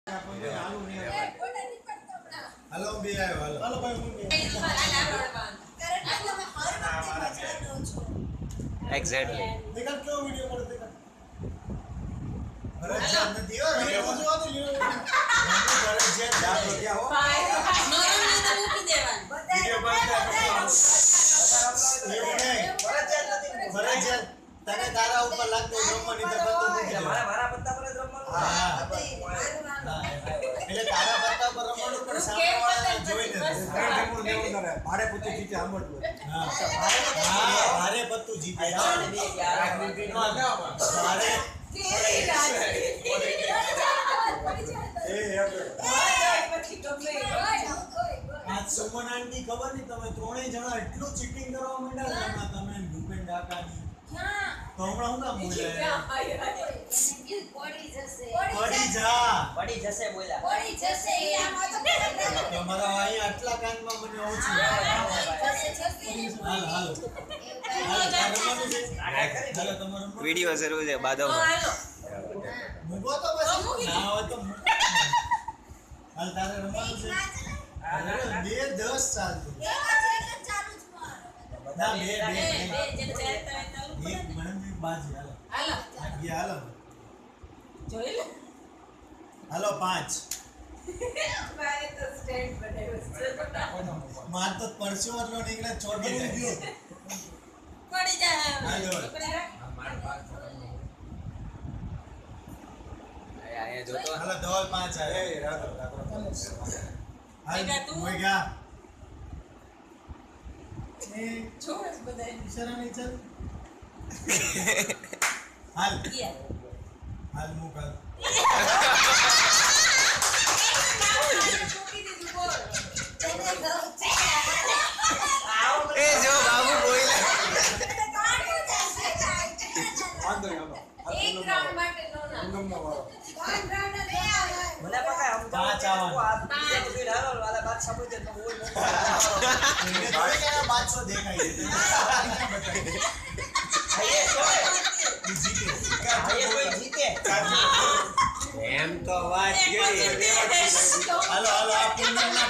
Hello भी आयो hello hello भाई एग्जैक्टली देखा क्यों वीडियो कर देखा अरे जान न दियो वीडियो को जो तो लियो अरे जान जा तो क्या हो मारो ने तो મૂકી દેવાનું वीडियो बंद कर अरे जान तने तारा ऊपर लाग दो रमવાની તો પત્તો મૂકી દે મારા પત્તા પર જ રમવાનું એટલે તારા પત્તા પર રમવાનું પણ સામેવાળા જોઈને ભારે પત્તું જીતે સાંભળતું હા ભારે પત્તું જીતે ભારે આજ સુમન આંટી ખબર નહીં તમે ત્રણેય જણા એટલું ચીટિંગ કરવા માંડ્યા ને તમે ભૂપેન ડાકાની તો હમણાં હું કામ બોલ્યા પડી જશે બોલ્યા તમારા અહીંયા આટલા કાનમાં મને ઓછું હાલો તમારું વિડિયો જરૂર છે બાદો મૂકો તો પછી ના હોય તો હાલ તારે રમવાનું છે બે 10 ચાલતું ના બે એક મને બાજી હાલો હાલો જોઈ લે હાલો 5 મારે તો સ્ટેન્ડ બનાવ્યો માર તો પરસ્યો એટલો નીકળે ચોટી જાય પડી જાય હાલો અહીંયા જોતો હાલો ધોલ 5 આવે એ રાતો બેટા તું? મોય ગયા એ છોડ બધાય ઈશારા નહીં ચાલ હાલ હાલ મુક હાલ એ જો બાબુ બોલે વાંધો નહીં એક રાઉન્ડ માટે નો ના નંબર વાળો મને પકા હમ પાંચ આવવાનું. બીજે બધું હાલો વાલા બાત સાંભળી દે તો બોલ એને થોડી કે 500 દેખાય છે કોઈ જીતે એમ તો વાત ગઈ હાલો હાલો આ પૂર્ણ ના